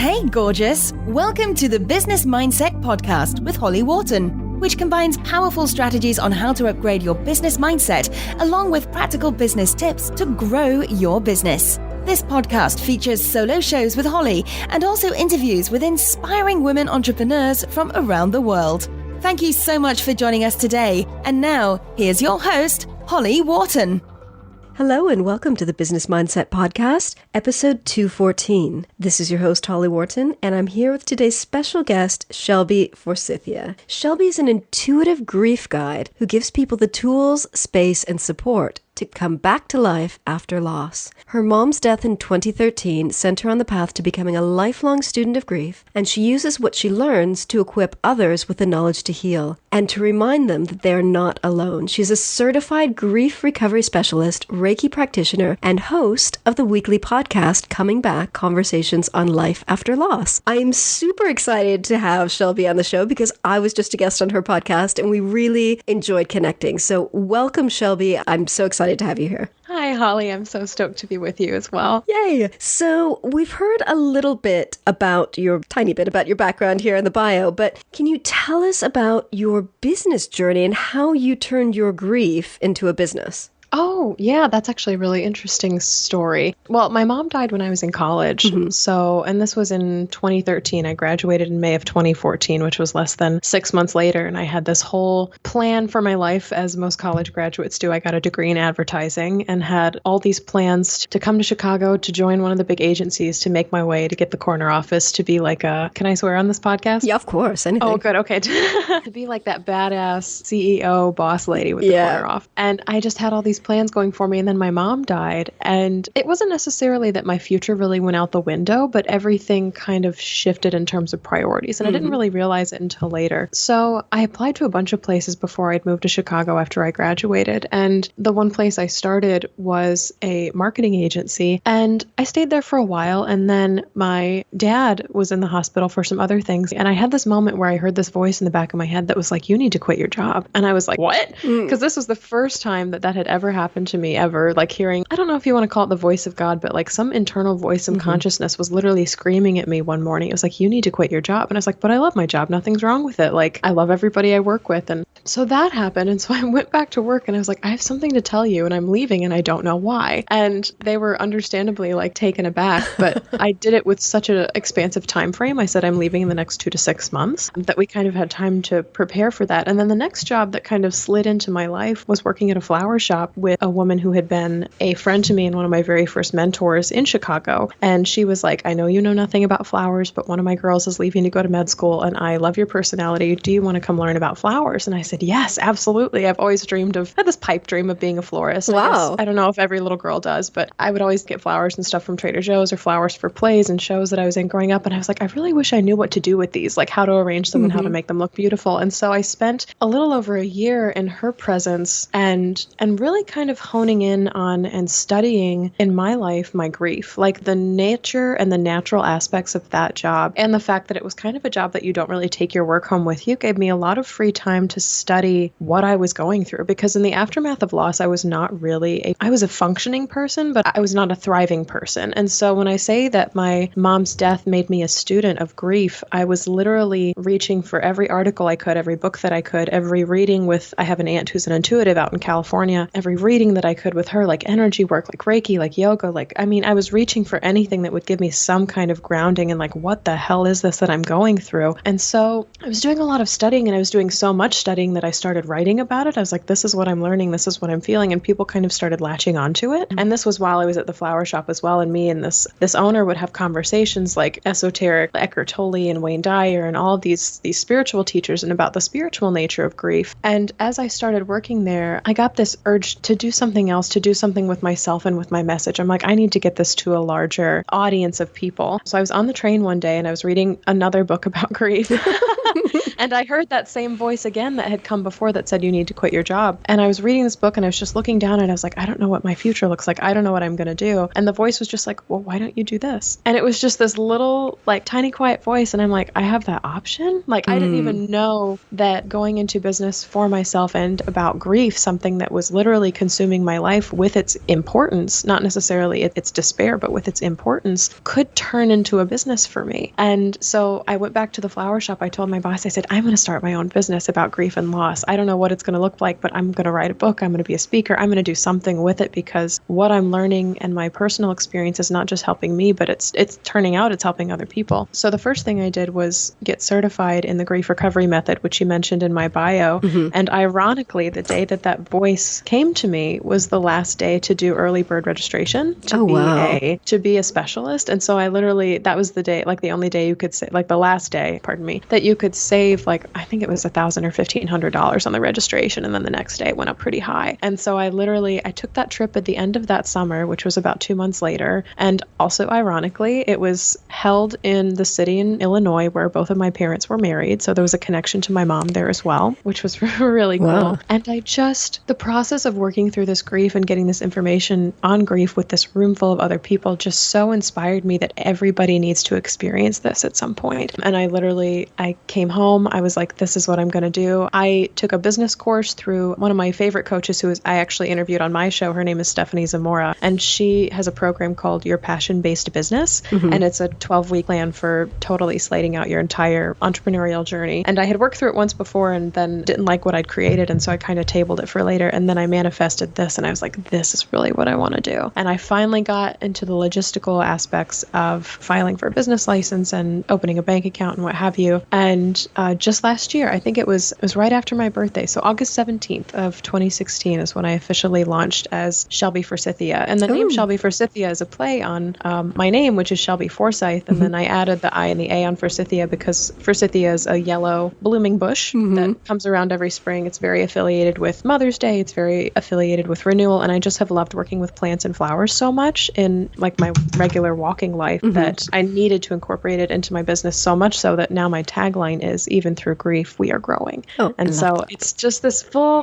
Hey, gorgeous! Welcome to the Business Mindset Podcast with Holly Wharton, which combines powerful strategies on how to upgrade your business mindset along with practical business tips to grow your business. This podcast features solo shows with Holly and also interviews with inspiring women entrepreneurs from around the world. Thank you so much for joining us today. And now, here's your host, Holly Wharton. Hello and welcome to the Business Mindset Podcast, episode 214. This is your host, Holly Wharton, and I'm here with today's special guest, Shelby Forsythia. Shelby is an intuitive grief guide who gives people the tools, space, and support to come back to life after loss. Her mom's death in 2013 sent her on the path to becoming a lifelong student of grief, and she uses what she learns to equip others with the knowledge to heal and to remind them that they are not alone. She's a certified grief recovery specialist, Reiki practitioner, and host of the weekly podcast, Coming Back, Conversations on Life After Loss. I am super excited to have Shelby on the show because I was just a guest on her podcast and we really enjoyed connecting. So welcome, Shelby. I'm so excited to have you here. Hi, Holly. I'm so stoked to be with you as well. Yay. So we've heard a little bit about tiny bit about your background here in the bio, but can you tell us about your business journey and how you turned your grief into a business? Oh, yeah, that's actually a really interesting story. Well, my mom died when I was in college. And this was in 2013. I graduated in May of 2014, which was less than 6 months later. And I had this whole plan for my life, as most college graduates do. I got a degree in advertising and had all these plans to come to Chicago, to join one of the big agencies, to make my way, to get the corner office, to be like can I swear on this podcast? Yeah, of course. Anything. Oh, good. Okay. To be like that badass CEO boss lady with the corner off. And I just had all these plans going for me. And then my mom died. And it wasn't necessarily that my future really went out the window, but everything kind of shifted in terms of priorities. And I didn't really realize it until later. So I applied to a bunch of places before I'd moved to Chicago after I graduated. And the one place I started was a marketing agency. And I stayed there for a while. And then my dad was in the hospital for some other things. And I had this moment where I heard this voice in the back of my head that was like, you need to quit your job. And I was like, what? Because this was the first time that had ever happened to me ever, like hearing, I don't know if you want to call it the voice of God, but like some internal voice of consciousness was literally screaming at me one morning. It was like, you need to quit your job. And I was like, but I love my job. Nothing's wrong with it. Like, I love everybody I work with. And so that happened. And so I went back to work and I was like, I have something to tell you and I'm leaving and I don't know why. And they were understandably like taken aback, but I did it with such an expansive time frame. I said, I'm leaving in the next 2 to 6 months, that we kind of had time to prepare for that. And then the next job that kind of slid into my life was working at a flower shop with a woman who had been a friend to me and one of my very first mentors in Chicago. And she was like, I know you know nothing about flowers, but one of my girls is leaving to go to med school and I love your personality. Do you want to come learn about flowers? And I said, yes, absolutely. I've always had this pipe dream of being a florist. Wow. I don't know if every little girl does, but I would always get flowers and stuff from Trader Joe's or flowers for plays and shows that I was in growing up. And I was like, I really wish I knew what to do with these, like how to arrange them and how to make them look beautiful. And so I spent a little over a year in her presence and really kind of honing in on and studying in my life my grief, like the nature and the natural aspects of that job. And the fact that it was kind of a job that you don't really take your work home with you gave me a lot of free time to study what I was going through. Because in the aftermath of loss, I was not really I was a functioning person, but I was not a thriving person. And so when I say that my mom's death made me a student of grief, I was literally reaching for every article I could, every book that I could, every reading I have an aunt who's an intuitive out in California, every reading that I could with her, like energy work, like Reiki, like yoga, I was reaching for anything that would give me some kind of grounding and like, what the hell is this that I'm going through? And so I was doing a lot of studying and I was doing so much studying that I started writing about it. I was like, this is what I'm learning. This is what I'm feeling. And people kind of started latching onto it. And this was while I was at the flower shop as well. And me and this owner would have conversations like esoteric Eckhart Tolle and Wayne Dyer and all of these spiritual teachers and about the spiritual nature of grief. And as I started working there, I got this urge to do something else, to do something with myself and with my message. I'm like, I need to get this to a larger audience of people. So I was on the train one day and I was reading another book about grief. And I heard that same voice again that had come before that said, you need to quit your job. And I was reading this book and I was just looking down and I was like, I don't know what my future looks like. I don't know what I'm going to do. And the voice was just like, well, why don't you do this? And it was just this little, like, tiny, quiet voice. And I'm like, I have that option? Like, I didn't even know that going into business for myself and about grief, something that was literally literally consuming my life with its importance, not necessarily its despair, but with its importance, could turn into a business for me. And so I went back to the flower shop. I told my boss, I said, I'm going to start my own business about grief and loss. I don't know what it's going to look like, but I'm going to write a book. I'm going to be a speaker. I'm going to do something with it, because what I'm learning and my personal experience is not just helping me, but it's turning out it's helping other people. So the first thing I did was get certified in the grief recovery method, which you mentioned in my bio. And ironically, the day that voice came to me was the last day to do early bird registration to be a specialist. And so I literally, that was the day, like the only day you could say, like the last day, pardon me, that you could save, like, I think it was $1,000 or $1,500 on the registration. And then the next day it went up pretty high. And so I took that trip at the end of that summer, which was about 2 months later. And also ironically, it was held in the city in Illinois where both of my parents were married. So there was a connection to my mom there as well, which was really cool. Wow. And the process of working through this grief and getting this information on grief with this room full of other people just so inspired me that everybody needs to experience this at some point. And I came home. I was like, this is what I'm going to do. I took a business course through one of my favorite coaches I actually interviewed on my show. Her name is Stephanie Zamora, and she has a program called Your Passion-Based Business. And it's a 12-week plan for totally slating out your entire entrepreneurial journey. And I had worked through it once before and then didn't like what I'd created. And so I kind of tabled it for later. And then I manifested this and I was like, this is really what I want to do. And I finally got into the logistical aspects of filing for a business license and opening a bank account and what have you. And just last year, I think it was right after my birthday. So August 17th of 2016 is when I officially launched as Shelby Forsythia. And the name Shelby Forsythia is a play on my name, which is Shelby Forsyth. And then I added the I and the A on Forsythia because Forsythia is a yellow blooming bush that comes around every spring. It's very affiliated with Mother's Day. It's very affiliated with renewal. And I just have loved working with plants and flowers so much in like my regular walking life that I needed to incorporate it into my business so much so that now my tagline is, even through grief, we are growing. And so it's just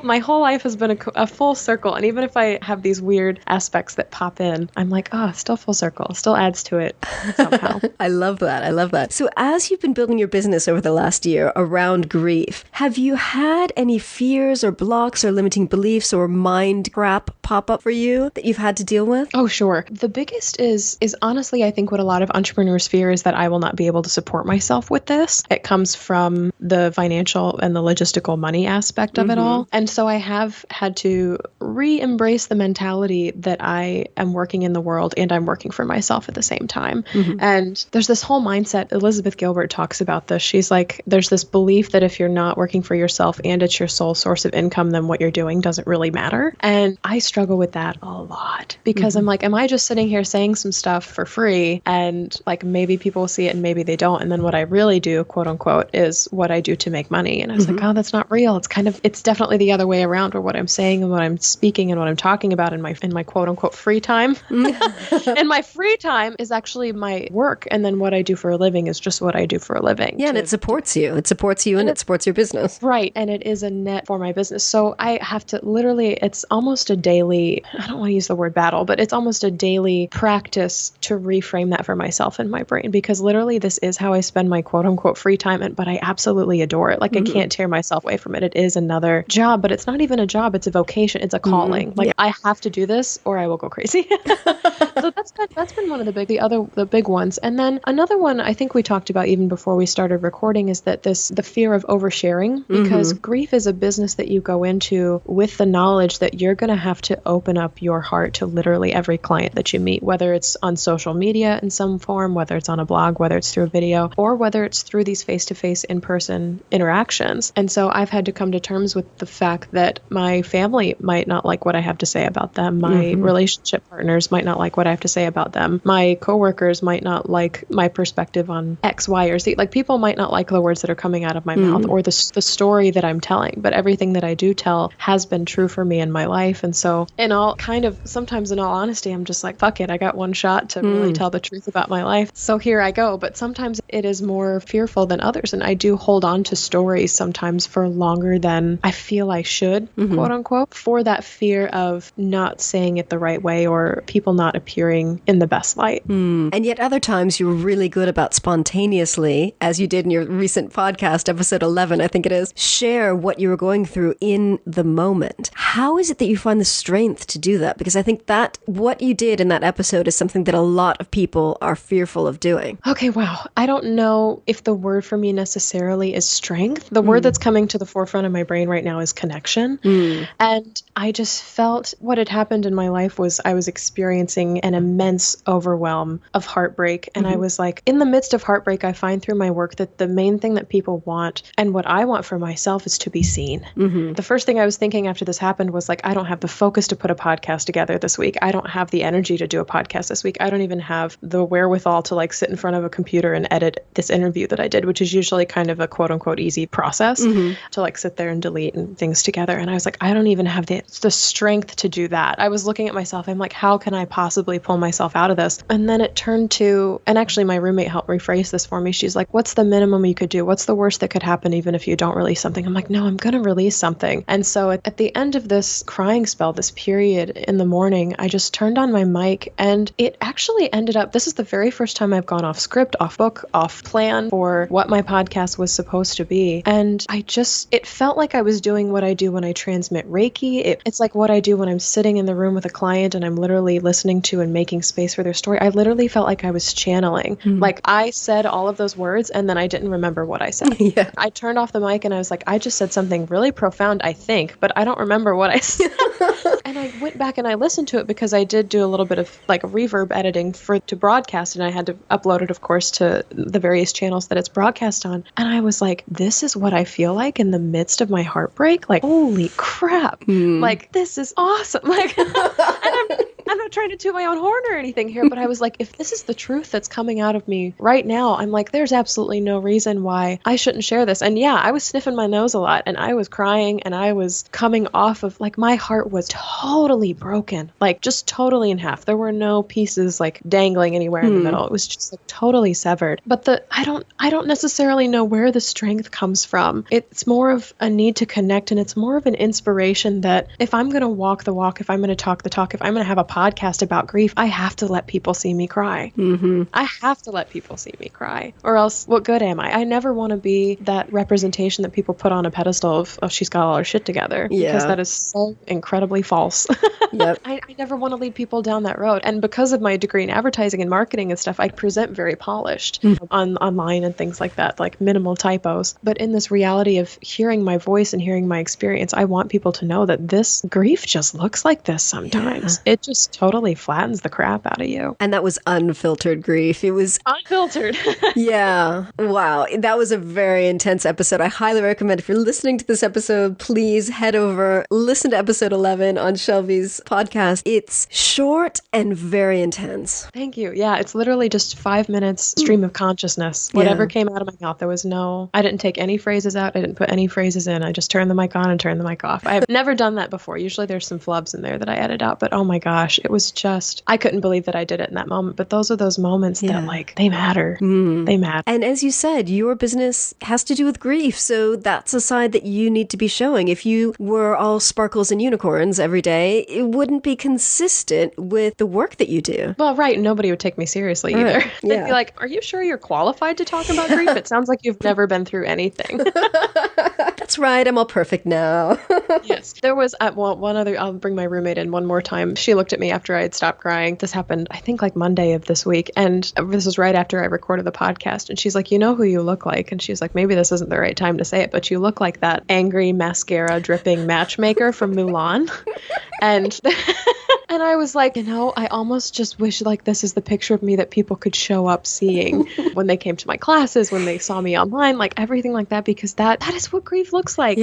my whole life has been a full circle. And even if I have these weird aspects that pop in, I'm like, still full circle, still adds to it somehow. I love that. I love that. So as you've been building your business over the last year around grief, have you had any fears or blocks or limiting beliefs or mind crap pop up for you that you've had to deal with? Oh, sure. The biggest is honestly, I think what a lot of entrepreneurs fear is that I will not be able to support myself with this. It comes from the financial and the logistical money aspect of it all. And so I have had to re-embrace the mentality that I am working in the world and I'm working for myself at the same time. And there's this whole mindset, Elizabeth Gilbert talks about this. She's like, there's this belief that if you're not working for yourself and it's your sole source of income, then what you're doing doesn't really matter. And I struggle with that a lot because I'm like, am I just sitting here saying some stuff for free and like maybe people will see it and maybe they don't. And then what I really do, quote unquote, is what I do to make money. And I was like, that's not real. It's definitely the other way around, where what I'm saying and what I'm speaking and what I'm talking about in my quote unquote free time. And my free time is actually my work. And then what I do for a living is just what I do for a living. Yeah, and it supports you. It supports you and it supports your business. Right. And it is a net for my business. So I have to literally, it's almost a daily, I don't want to use the word battle, but it's almost a daily practice to reframe that for myself in my brain, because literally this is how I spend my quote unquote free time. But I absolutely adore it. Like I can't tear myself away from it. It is another job, but it's not even a job. It's a vocation. It's a calling. Like I have to do this or I will go crazy. So that's been one of the big ones. And then another one I think we talked about even before we started recording is that the fear of oversharing, because grief is a business that you go into with the knowledge that you're going to have to open up your heart to literally every client that you meet, whether it's on social media in some form, whether it's on a blog, whether it's through a video, or whether it's through these face-to-face in-person interactions. And so I've had to come to terms with the fact that my family might not like what I have to say about them. My relationship partners might not like what I have to say about them. My coworkers might not like my perspective on X, Y, or Z. Like people might not like the words that are coming out of my mouth or the story that I'm telling, but everything that I do tell has been true for me in my life. And so sometimes in all honesty, I'm just like, fuck it. I got one shot to really tell the truth about my life. So here I go. But sometimes it is more fearful than others. And I do hold on to stories sometimes for longer than I feel I should, quote unquote, for that fear of not saying it the right way or people not appearing in the best light. And yet other times you're really good about spontaneously, as you did in your recent podcast, episode 11, I think it is, share what you were going through in the moment. How is it that you find the strength to do that? Because I think that what you did in that episode is something that a lot of people are fearful of doing. Okay, wow. I don't know if the word for me necessarily is strength. The word that's coming to the forefront of my brain right now is connection. And I just felt what had happened in my life was I was experiencing an immense overwhelm of heartbreak. And I was like, in the midst of heartbreak, I find through my work that the main thing that people want and what I want for myself is to be seen. The first thing I was thinking after this happened was like, I don't have the focus to put a podcast together this week. I don't have the energy to do a podcast this week. I don't even have the wherewithal to like sit in front of a computer and edit this interview that I did, which is usually kind of a quote unquote easy process to like sit there and delete and things together. And I was like, I don't even have the strength to do that. I was looking at myself. I'm like, how can I possibly pull myself out of this? And then it turned to, and actually my roommate helped rephrase this for me. She's like, what's the minimum you could do? What's the worst that could happen even if you don't release something? I'm like, no, I'm going to release something. And so at the end of this crying spell, this period in the morning, I just turned on my mic and it actually ended up, this is the very first time I've gone off script, off book, off plan for what my podcast was supposed to be. And it felt like I was doing what I do when I transmit Reiki. It's like what I do when I'm sitting in the room with a client and I'm literally listening to and making space for their story. I literally felt like I was channeling. Like I said all of those words and then I didn't remember what I said. I turned off the mic and I was like, I just said something really profound, I think, but I don't remember what I said. And I went back and I listened to it because I did do a little bit of like reverb editing to broadcast, and I had to upload it, of course, to the various channels that it's broadcast on. And I was like, this is what I feel like in the midst of my heartbreak. Like, holy crap. Like, this is awesome. Like, and I'm not trying to toot my own horn or anything here, but I was like, if this is the truth that's coming out of me right now, I'm like, there's absolutely no reason why I shouldn't share this. And yeah, I was sniffing my nose a lot and I was crying and I was coming off of like, my heart was totally broken, like just totally in half. There were no pieces like dangling anywhere in the middle. It was just like totally severed. But I don't necessarily know where the strength comes from. It's more of a need to connect, and it's more of an inspiration that if I'm going to walk the walk, if I'm going to talk the talk, if I'm going to have a podcast about grief, I have to let people see me cry. I have to let people see me cry, or else what good am I? I never want to be that representation that people put on a pedestal of, oh, she's got all her shit together, because that is so incredibly false. I never want to lead people down that road. And because of my degree in advertising and marketing and stuff, I present very polished online and things like that, like minimal typos. But in this reality of hearing my voice and hearing my experience, I want people to know that this grief just looks like this sometimes. It just totally flattens the crap out of you. And that was unfiltered grief. It was unfiltered. Yeah. Wow. That was a very intense episode. I highly recommend, if you're listening to this episode, please head over, listen to episode 11 on Shelby's podcast. It's short and very intense. Thank you. Yeah, it's literally just 5 minutes stream of consciousness. Whatever came out of my mouth, there was I didn't take any phrases out. I didn't put any phrases in. I just turned the mic on and turned the mic off. I've never done that before. Usually there's some flubs in there that I edit out, but oh my gosh, it was just, I couldn't believe that I did it in that moment. But those are those moments that like, they matter. They matter. And as you said, your business has to do with grief. So that's a side that you need to be showing. If you were all sparkles and unicorns every day, it wouldn't be consistent with the work that you do. Well, right. Nobody would take me seriously either. They'd be like, are you sure you're qualified to talk about grief? It sounds like you've never been through anything. That's right. I'm all perfect now. Yes. There was, one other, I'll bring my roommate in one more time. She looked at me after I had stopped crying. This happened, I think, like Monday of this week. And this was right after I recorded the podcast. And she's like, you know who you look like? And she's like, maybe this isn't the right time to say it, but you look like that angry mascara dripping matchmaker from Mulan. And and I was like, I almost just wish like this is the picture of me that people could show up seeing when they came to my classes, when they saw me online, like everything like that, because that is what grief looks like.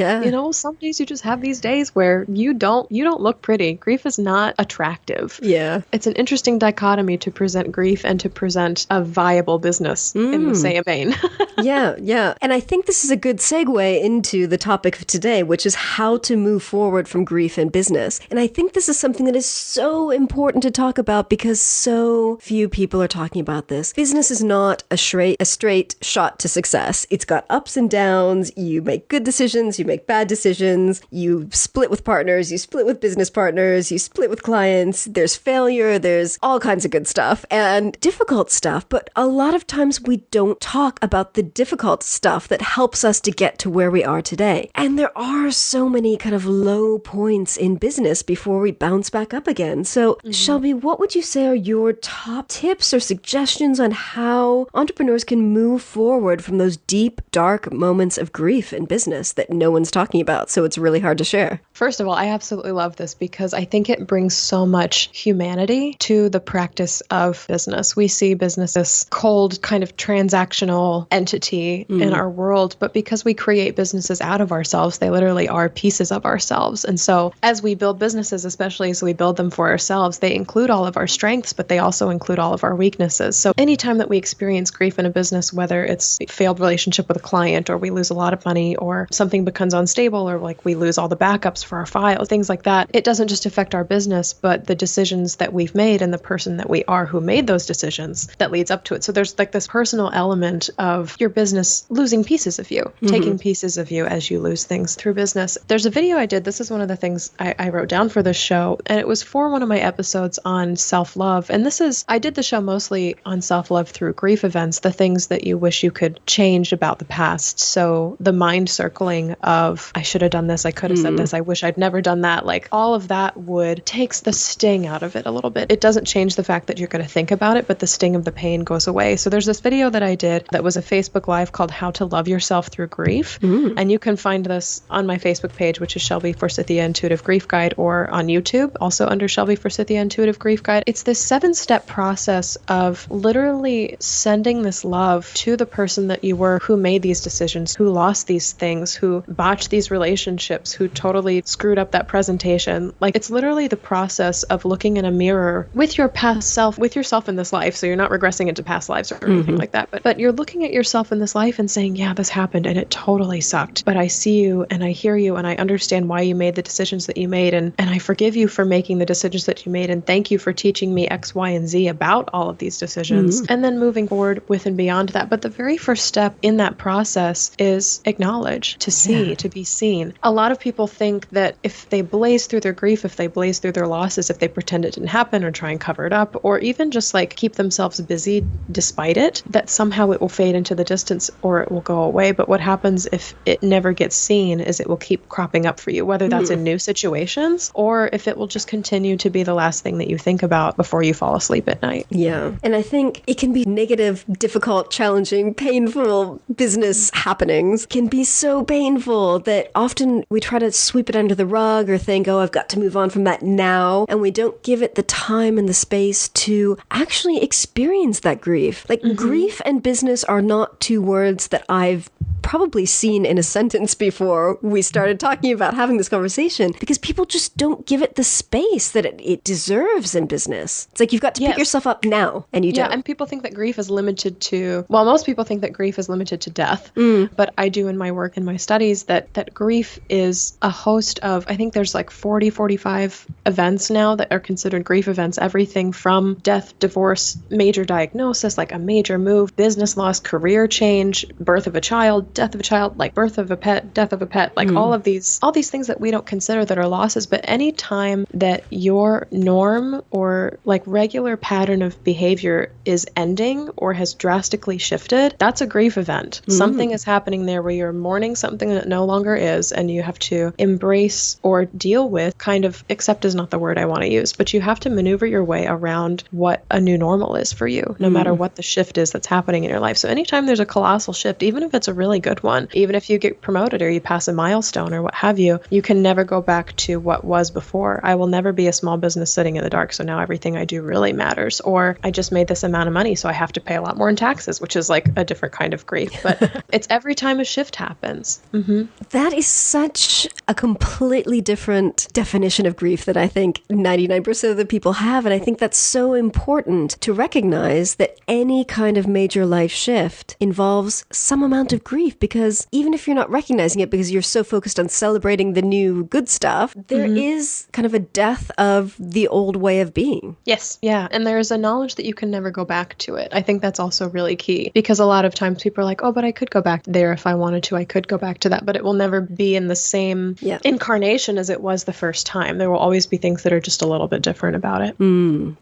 Some days you just have these days where you don't look pretty. Grief is not attractive. It's an interesting dichotomy to present grief and to present a viable business in the same vein. And I think this is a good segue into the topic of today, which is how to move forward from grief in business. And I think this is something that is so important to talk about because so few people are talking about this. Business is not a straight shot to success. It's got ups and downs. You make good decisions, you make bad decisions, you split with partners, you split with business partners, you split with clients. There's failure, there's all kinds of good stuff and difficult stuff. But a lot of times we don't talk about the difficult stuff that helps us to get to where we are today. And there are so many kind of low points in business before we bounce back up again. So, Shelby, what would you say are your top tips or suggestions on how entrepreneurs can move forward from those deep, dark moments of grief in business that no one's talking about, so it's really hard to share? First of all, I absolutely love this because I think it brings so much humanity to the practice of business. We see business as cold, kind of transactional entity in our world, but because we create businesses out of ourselves, they literally are pieces of ourselves. And so as we build businesses, especially as we build them for ourselves, they include all of our strengths, but they also include all of our weaknesses. So anytime that we experience grief in a business, whether it's a failed relationship with a client, or we lose a lot of money, or something becomes unstable, or like we lose all the backups for our file, things like that, it doesn't just affect our business, but the decisions that we've made and the person that we are who made those decisions that leads up to it. So there's like this personal element of your business losing pieces of you, taking pieces of you as you lose things through business. There's a video I did. This is one of the things I wrote down for this show, and it was for one of my episodes on self-love. And I did the show mostly on self-love through grief events, the things that you wish you could change about the past. So the mind circling of, I should have done this, I could have said this, I wish I'd never done that. Like all of that takes the sting out of it a little bit. It doesn't change the fact that you're going to think about it, but the sting of the pain goes away. So there's this video that I did that was a Facebook Live called How to Love Yourself Through Grief. And you can find this on my Facebook page, which is Shelby Forsythia Intuitive Grief Guide, or on YouTube, also under Shelby Forsythia Intuitive Grief Guide. It's this 7-step process of literally sending this love to the person that you were, who made these decisions, who lost these things, who botched these relationships, who totally screwed up that presentation. Like it's literally the process of looking in a mirror with your past self, with yourself in this life. So you're not regressing into past lives or anything like that, but you're looking at yourself in this life and saying, yeah, this happened and it totally sucked, but I see you and I hear you and I understand why you made the decisions that you made, and I forgive you for making the decisions that you made, and thank you for teaching me X, Y, and Z about all of these decisions, and then moving forward with and beyond that. But the very first step in that process is acknowledge, to see, to be seen. A lot of people think that if they blaze through their grief, if they blaze through their losses, if they pretend it didn't happen or try and cover it up, or even just like keep themselves busy despite it, that somehow it will fade into the distance or it will go away. But what happens if it never gets seen is it will keep cropping up for you, whether that's in new situations or if it will just continue to be the last thing that you think about before you fall asleep at night. Yeah. And I think it can be negative, difficult, challenging, painful business happenings can be so painful that often we try to sweep it under the rug or think, oh, I've got to move on from that now. And we don't give it the time and the space to actually experience that grief. Like grief and business are not two words that I've probably seen in a sentence before we started talking about having this conversation, because people just don't give it the space that it deserves in business. It's like you've got to pick yourself up now, and you don't. Yeah, and people think that grief is limited to, well, most people think that grief is limited to death, but I do in my work and my studies that grief is a host of, I think there's like 40, 45 events now that are considered grief events, everything from death, divorce, major diagnosis, like a major move, business loss, career change, birth of a child, death of a child, like birth of a pet, death of a pet, like all these things that we don't consider that are losses. But any time that your norm or like regular pattern of behavior is ending or has drastically shifted, that's a grief event. Something is happening there where you're mourning something that no longer is, and you have to embrace or deal with, kind of, accept is not the word I want to use, but you have to maneuver your way around what a new normal is for you, no matter what the shift is that's happening in your life. So anytime there's a colossal shift, even if it's a really good one, even if you get promoted or you pass a milestone or what have you, you can never go back to what was before. I will never be a small business sitting in the dark, so now everything I do really matters. Or I just made this amount of money, so I have to pay a lot more in taxes, which is like a different kind of grief. But it's every time a shift happens. That is such a completely different definition of grief that I think 99% of the people have. And I think that's so important to recognize that any kind of major life shift involves some amount of grief. grief, because even if you're not recognizing it because you're so focused on celebrating the new good stuff, there is kind of a death of the old way of being. Yes. Yeah. And there's a knowledge that you can never go back to it. I think that's also really key, because a lot of times people are like, oh, but I could go back there if I wanted to. I could go back to that, but it will never be in the same incarnation as it was the first time. There will always be things that are just a little bit different about it.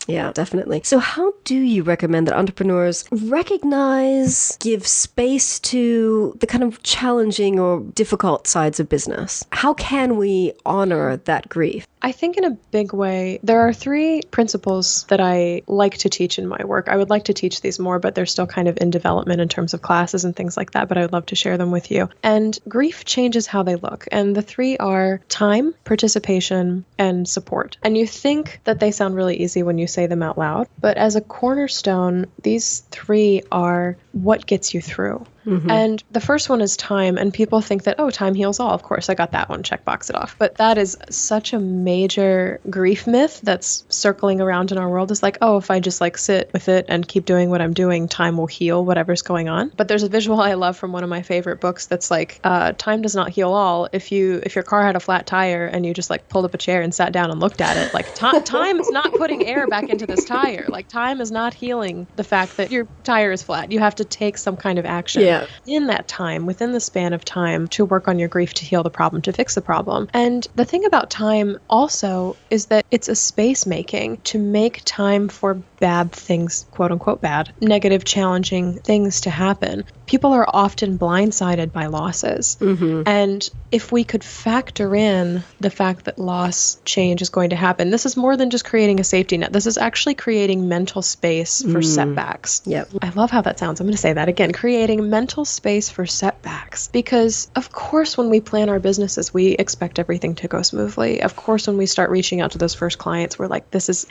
Yeah, definitely. So how do you recommend that entrepreneurs recognize, give space to the kind of challenging or difficult sides of business? How can we honor that grief? I think in a big way, there are 3 principles that I like to teach in my work. I would like to teach these more, but they're still kind of in development in terms of classes and things like that, but I would love to share them with you. And grief changes how they look. And the 3 are time, participation, and support. And you think that they sound really easy when you say them out loud, but as a cornerstone, these 3 are what gets you through. And the first one is time. And people think that, oh, time heals all. Of course, I got that one. Check box it off. But that is such a major grief myth that's circling around in our world. Is like, oh, if I just like sit with it and keep doing what I'm doing, time will heal whatever's going on. But there's a visual I love from one of my favorite books that's like, time does not heal all. If your car had a flat tire and you just like pulled up a chair and sat down and looked at it, like time is not putting air back into this tire. Like time is not healing the fact that your tire is flat. You have to take some kind of action in that time, within the span of time, to work on your grief, to heal the problem, to fix the problem. And the thing about time also is that it's a space making, to make time for bad things, quote unquote bad, negative, challenging things to happen. People are often blindsided by losses. And if we could factor in the fact that loss, change is going to happen, this is more than just creating a safety net. This is actually creating mental space for setbacks. I love how that sounds. I'm going to say that again, creating mental space for setbacks. Because of course, when we plan our businesses, we expect everything to go smoothly. Of course, when we start reaching out to those first clients, we're like,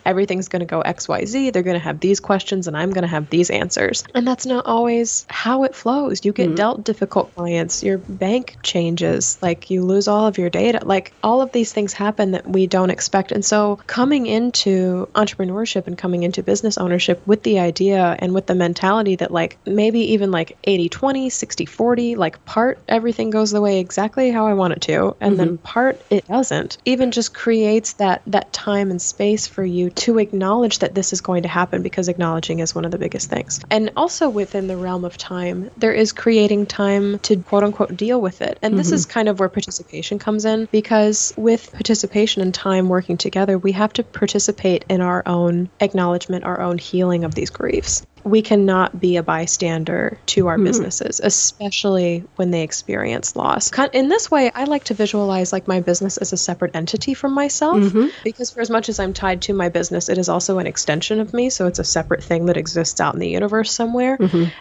everything's going to go XYZ. They're going to have these questions and I'm going to have these answers. And that's not always how it flows. You get dealt difficult clients, your bank changes, like you lose all of your data, like all of these things happen that we don't expect. And so coming into entrepreneurship and coming into business ownership with the idea and with the mentality that like maybe even like 80-20, 60-40, like part everything goes the way exactly how I want it to, and then part it doesn't, even just creates that time and space for you to acknowledge that this is going to happen, because acknowledging is one of the biggest things. And also within the realm of time, there is creating time to quote unquote deal with it. And this is kind of where participation comes in, because with participation and time working together, we have to participate in our own acknowledgement, our own healing of these griefs. We cannot be a bystander to our businesses, especially when they experience loss. In this way, I like to visualize like my business as a separate entity from myself, because for as much as I'm tied to my business, it is also an extension of me. So it's a separate thing that exists out in the universe somewhere.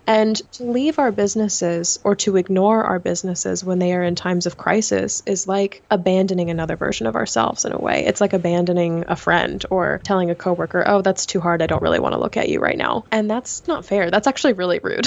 And to leave our businesses or to ignore our businesses when they are in times of crisis is like abandoning another version of ourselves in a way. It's like abandoning a friend or telling a coworker, oh, that's too hard. I don't really want to look at you right now. And that's not fair. That's actually really rude.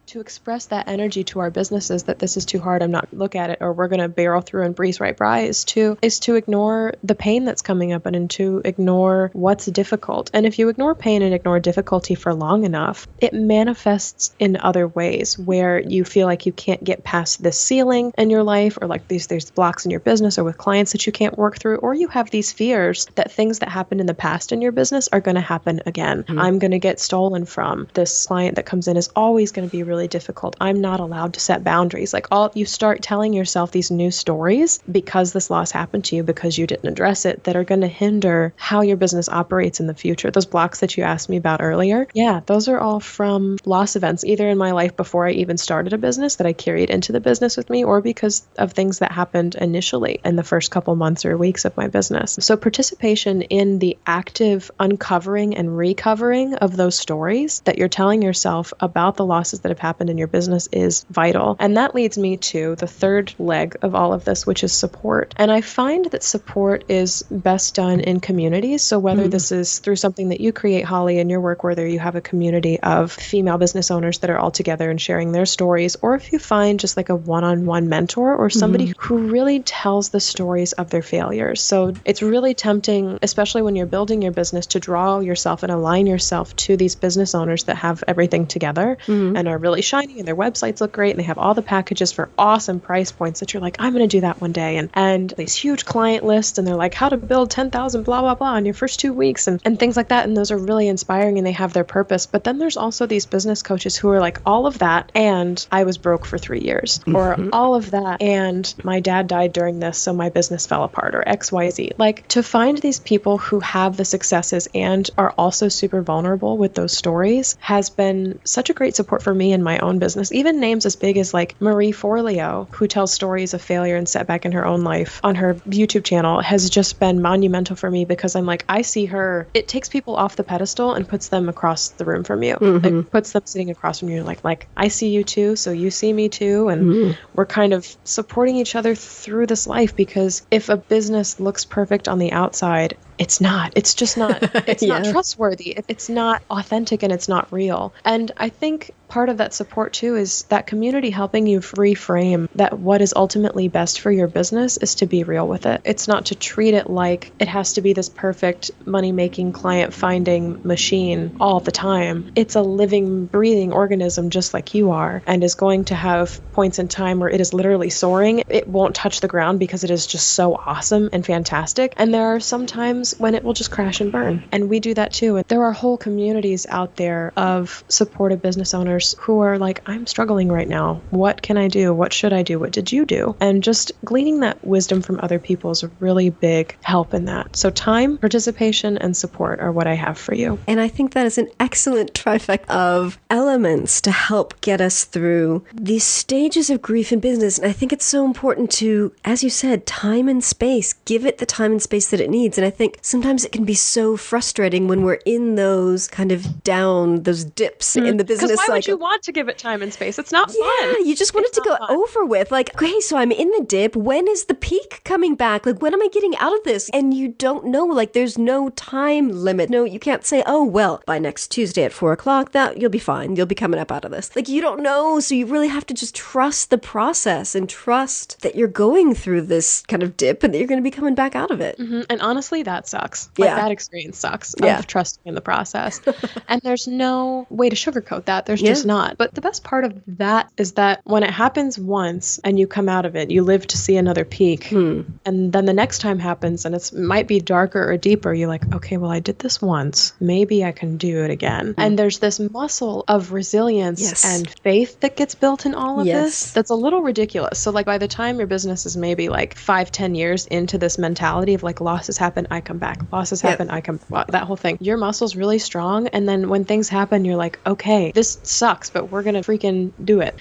To express that energy to our businesses that this is too hard, I'm not look at it, or we're going to barrel through and breeze right by, is to ignore the pain that's coming up and to ignore what's difficult. And if you ignore pain and ignore difficulty for long enough, it manifests in other ways where you feel like you can't get past this ceiling in your life, or like there's blocks in your business or with clients that you can't work through, or you have these fears that things that happened in the past in your business are going to happen again. I'm going to get stolen from. This client that comes in is always going to be really difficult. I'm not allowed to set boundaries. Like you start telling yourself these new stories because this loss happened to you, because you didn't address it, that are going to hinder how your business operates in the future. Those blocks that you asked me about earlier, those are all from loss events, either in my life before I even started a business that I carried into the business with me, or because of things that happened initially in the first couple months or weeks of my business. So participation in the active uncovering and recovering of those stories that you're telling yourself about the losses that have happened in your business is vital. And that leads me to the third leg of all of this, which is support. And I find that support is best done in communities. So whether this is through something that you create, Holly, in your work, whether you have a community of female business owners that are all together and sharing their stories, or if you find just like a one-on-one mentor or somebody who really tells the stories of their failures. So it's really tempting, especially when you're building your business, to draw yourself and align yourself to these business owners that have everything together and are really shiny and their websites look great and they have all the packages for awesome price points that you're like, I'm going to do that one day. And these huge client lists, and they're like, how to build 10,000 blah, blah, blah in your first 2 weeks and things like that. And those are really inspiring and they have their purpose. But then there's also these business coaches who are like, all of that and I was broke for 3 years, or all of that and my dad died during this, so my business fell apart, or XYZ. Like, to find these people who have the successes and are also super vulnerable with those stories has been such a great support for me in my own business. Even names as big as like Marie Forleo, who tells stories of failure and setback in her own life on her YouTube channel, has just been monumental for me, because I'm like, I see her, it takes people off the pedestal and puts them across the room from you. It puts them sitting across from you, like I see you too, so you see me too, and we're kind of supporting each other through this life, because if a business looks perfect on the outside, it's not. It's just not. It's not trustworthy. It's not authentic, and it's not real. And I think part of that support too is that community helping you reframe that what is ultimately best for your business is to be real with it. It's not to treat it like it has to be this perfect money-making, client-finding machine all the time. It's a living, breathing organism just like you are, and is going to have points in time where it is literally soaring. It won't touch the ground because it is just so awesome and fantastic. And there are some times when it will just crash and burn. And we do that too. And there are whole communities out there of supportive business owners who are like, I'm struggling right now. What can I do? What should I do? What did you do? And just gleaning that wisdom from other people is a really big help in that. So time, participation, and support are what I have for you. And I think that is an excellent trifecta of elements to help get us through these stages of grief in business. And I think it's so important to, as you said, time and space, give it the time and space that it needs. And I think sometimes it can be so frustrating when we're in those kind of down, those dips in the business cycle. Why would you want to give it time and space? It's not fun. Yeah, you just want it to go over with. Like, okay, so I'm in the dip. When is the peak coming back? Like, when am I getting out of this? And you don't know. Like, there's no time limit. No, you can't say, oh, well, by next Tuesday at 4:00, that you'll be fine. You'll be coming up out of this. Like, you don't know. So you really have to just trust the process and trust that you're going through this kind of dip and that you're going to be coming back out of it. And honestly, that sucks. Like, that experience sucks of trusting in the process. And there's no way to sugarcoat that. There's just not. But the best part of that is that when it happens once and you come out of it, you live to see another peak. And then the next time happens and it might be darker or deeper. You're like, okay, well, I did this once. Maybe I can do it again. And there's this muscle of resilience and faith that gets built in all of this that's a little ridiculous. So like by the time your business is maybe like 5-10 years into this mentality of like, losses happen, I come back. Losses happen, I come back. That whole thing. Your muscle's really strong. And then when things happen, you're like, okay, this sucks, but we're going to freaking do it.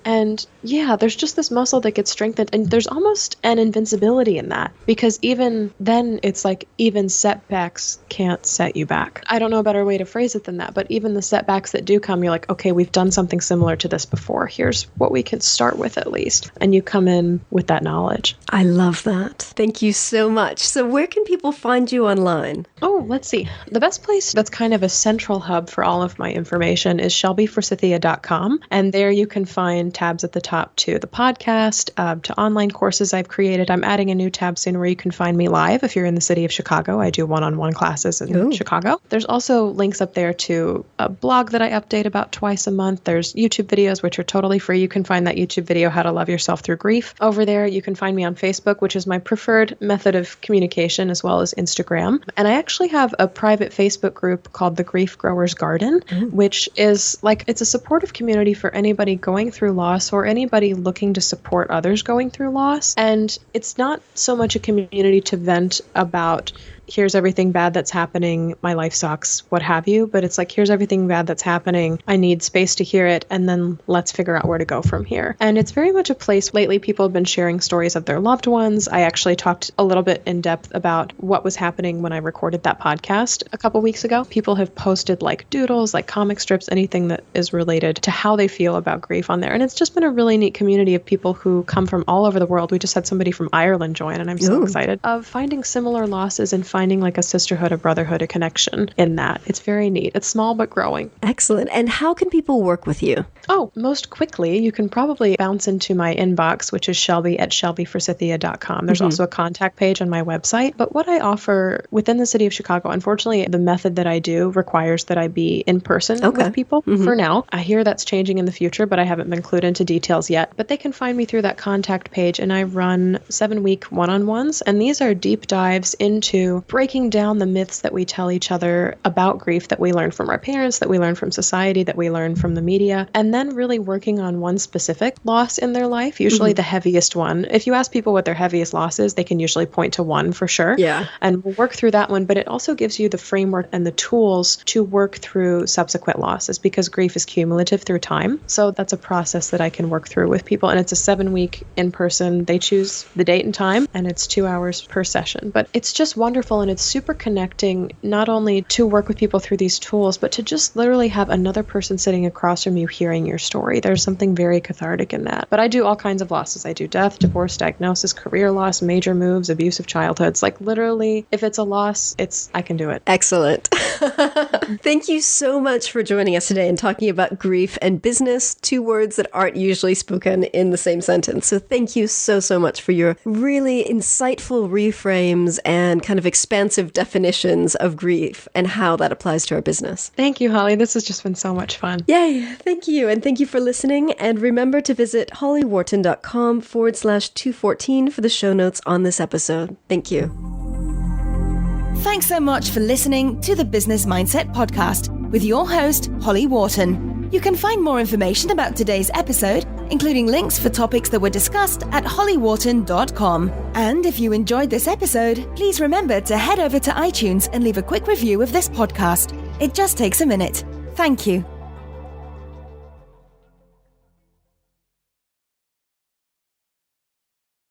And yeah, there's just this muscle that gets strengthened. And there's almost an invincibility in that, because even then it's like even setbacks can't set you back. I don't know a better way to phrase it than that, but even the setbacks that do come, you're like, okay, we've done something similar to this before. Here's what we can start with at least. And you come in with that knowledge. I love that. Thank you so much. So where can people find you online? Oh, let's see. The best place that's kind of a central hub for all of my information is shelbyforsythia.com. And there you can find tabs at the top to the podcast, to online courses I've created. I'm adding a new tab soon where you can find me live if you're in the city of Chicago. I do one-on-one classes in Chicago. There's also links up there to a blog that I update about twice a month. There's YouTube videos, which are totally free. You can find that YouTube video, How to Love Yourself Through Grief. Over there, you can find me on Facebook, which is my preferred method of communication, as well as Instagram. And I actually have a private Facebook group called the Grief Growers Garden, which is like, it's a supportive community for anybody going through loss or anybody looking to support others going through loss. And it's not so much a community to vent about, here's everything bad that's happening, my life sucks, what have you. But it's like, here's everything bad that's happening, I need space to hear it, and then let's figure out where to go from here. And it's very much a place, lately people have been sharing stories of their loved ones. I actually talked a little bit in depth about what was happening when I recorded that podcast a couple weeks ago. People have posted like doodles, like comic strips, anything that is related to how they feel about grief on there. And it's just been a really neat community of people who come from all over the world. We just had somebody from Ireland join, and I'm so excited, of finding similar losses and finding like a sisterhood, a brotherhood, a connection in that. It's very neat. It's small but growing. Excellent. And how can people work with you? Oh, most quickly, you can probably bounce into my inbox, which is Shelby@shelbyforsythia.com. There's also a contact page on my website. But what I offer within the city of Chicago, unfortunately, the method that I do requires that I be in person with people for now. I hear that's changing in the future, but I haven't been clued into details yet. But they can find me through that contact page, and I run 7-week one-on-ones. And these are deep dives into breaking down the myths that we tell each other about grief that we learn from our parents, that we learn from society, that we learn from the media, and then really working on one specific loss in their life, usually the heaviest one. If you ask people what their heaviest loss is, they can usually point to one for sure. Yeah. And we'll work through that one, but it also gives you the framework and the tools to work through subsequent losses because grief is cumulative through time. So that's a process that I can work through with people. And it's a 7-week in person. They choose the date and time, and it's 2 hours per session. But it's just wonderful, and it's super connecting, not only to work with people through these tools, but to just literally have another person sitting across from you hearing your story. There's something very cathartic in that. But I do all kinds of losses. I do death, divorce, diagnosis, career loss, major moves, abusive childhoods. Like literally, if it's a loss, I can do it. Excellent. Thank you so much for joining us today and talking about grief and business, 2 words that aren't usually spoken in the same sentence. So thank you so much for your really insightful reframes and kind of expansive definitions of grief and how that applies to our business. Thank you, Holly. This has just been so much fun. Yay. Thank you. And thank you for listening. And remember to visit hollywharton.com/214 for the show notes on this episode. Thank you. Thanks so much for listening to the Business Mindset Podcast with your host, Holly Wharton. You can find more information about today's episode, including links for topics that were discussed at hollywharton.com. And if you enjoyed this episode, please remember to head over to iTunes and leave a quick review of this podcast. It just takes a minute. Thank you.